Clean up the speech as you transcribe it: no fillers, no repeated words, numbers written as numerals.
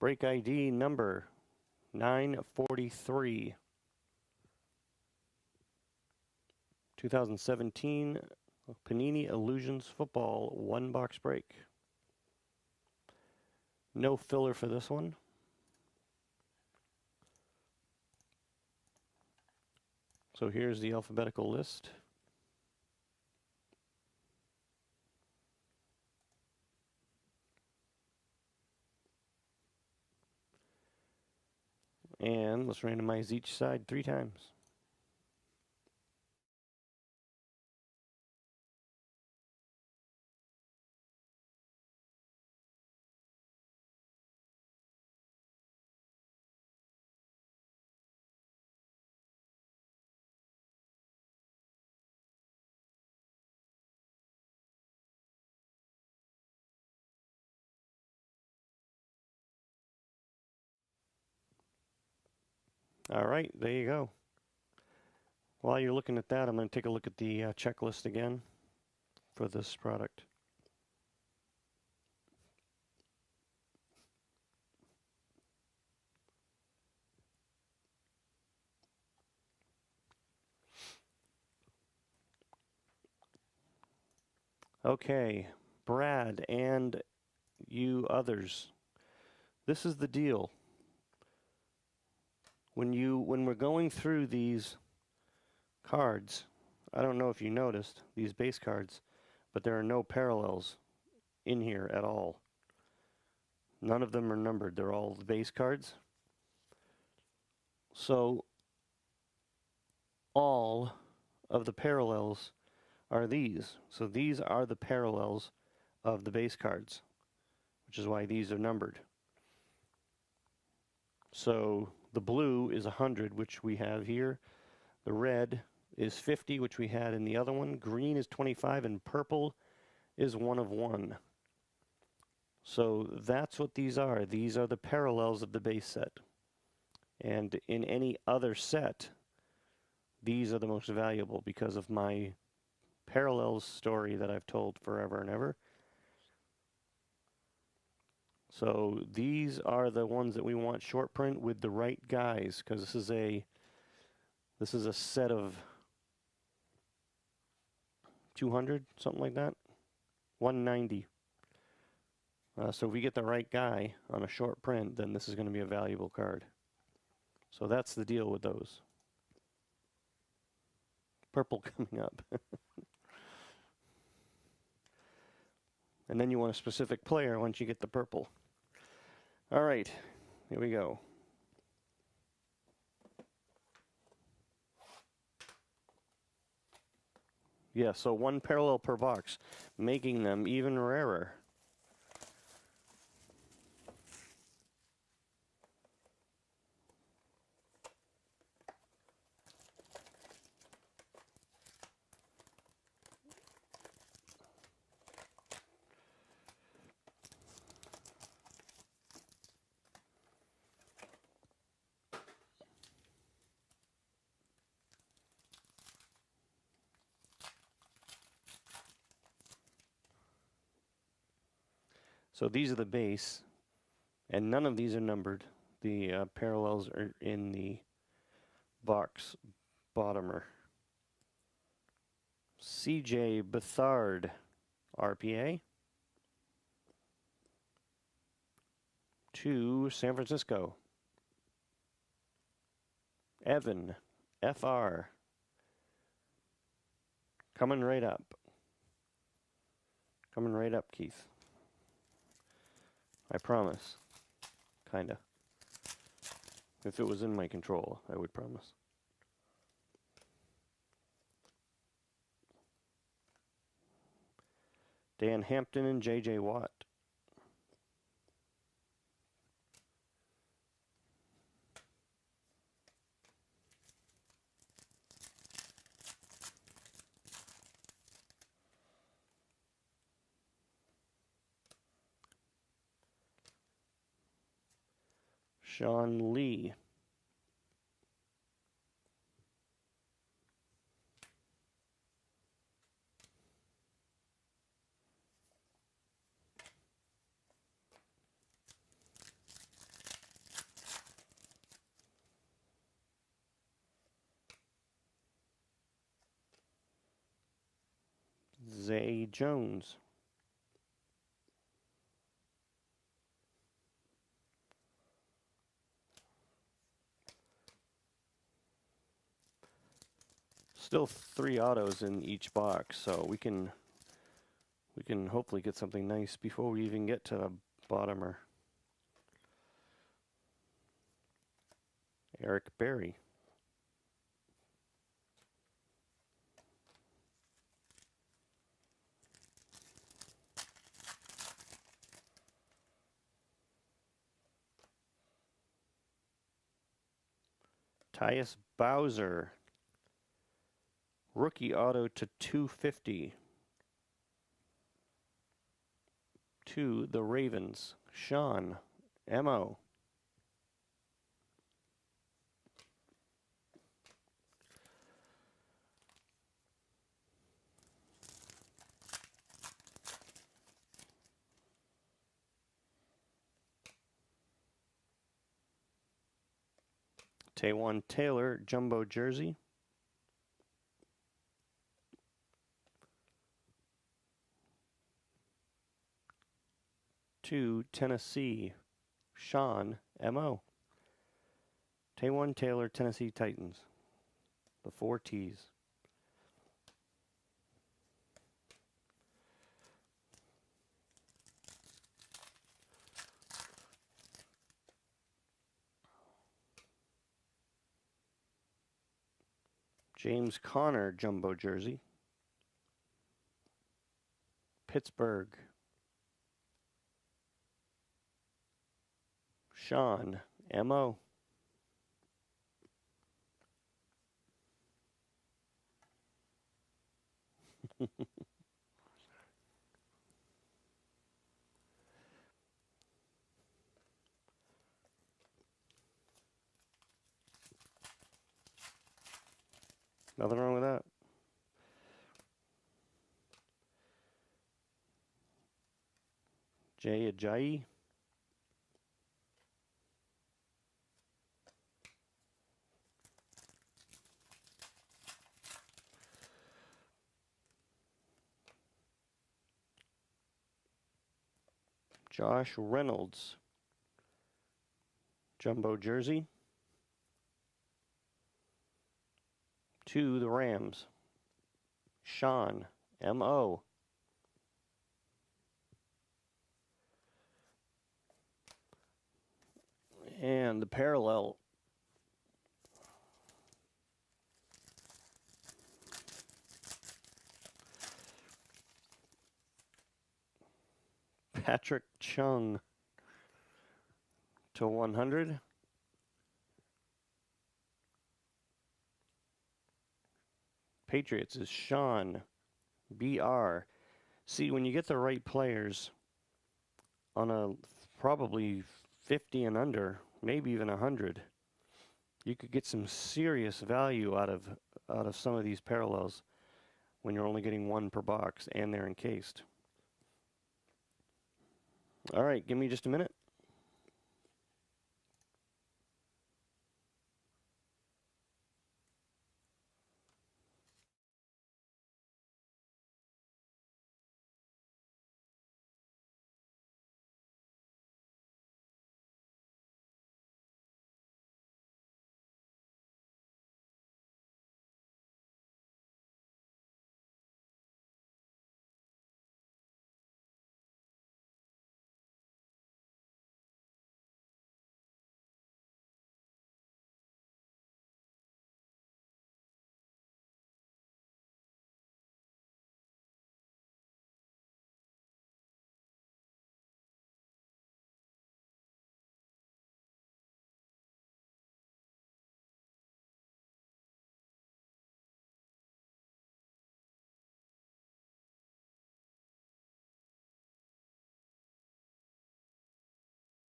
Break ID number 943. 2017 Panini Illusions Football 1-box break. No filler for this one. So here's the alphabetical list. And let's randomize each side 3 times. All right, there you go. While you're looking at that, I'm going to take a look at the checklist again for this product. Okay, Brad and you others, this is the deal. When we're going through these cards, I don't know if you noticed these base cards, but there are no parallels in here at all. None of them are numbered. They're all the base cards. So all of the parallels are these. So these are the parallels of the base cards, which is why these are numbered. So the blue is 100, which we have here. The red is 50, which we had in the other one. Green is 25, and purple is 1 of 1. So that's what these are. These are the parallels of the base set. And in any other set, these are the most valuable because of my parallels story that I've told forever and ever. So these are the ones that we want short print with the right guys, because this is a set of 200, something like that, 190. So if we get the right guy on a short print, then this is going to be a valuable card. So that's the deal with those. Purple coming up. And then you want a specific player once you get the purple. All right, here we go. Yeah, so 1 parallel per box, making them even rarer. So these are the base, and none of these are numbered. The parallels are in the box bottomer. CJ Beathard, RPA. To San Francisco. Evan, FR. Coming right up. Coming right up, Keith. I promise. Kinda. If it was in my control, I would promise. Dan Hampton and J.J. Watt. Sean Lee. Zay Jones. Still 3 autos in each box, so we can hopefully get something nice before we even get to the bottomer. Eric Berry. Tyus Bowser. Rookie auto to 250. To the Ravens. Sean. Mo. Taywan Taylor, jumbo jersey. To Tennessee, Sean Mo. Taywan Taylor, Tennessee Titans. The 4 T's. James Conner, jumbo jersey. Pittsburgh. Sean Mo. Nothing wrong with that. Jay Ajayi. Josh Reynolds, jumbo jersey. To the Rams, Sean Mo. And the parallel. Patrick Chung to 100. Patriots is Sean BR. See, when you get the right players on a probably 50 and under, maybe even 100, you could get some serious value out of some of these parallels when you're only getting 1 per box and they're encased. All right, give me just a minute.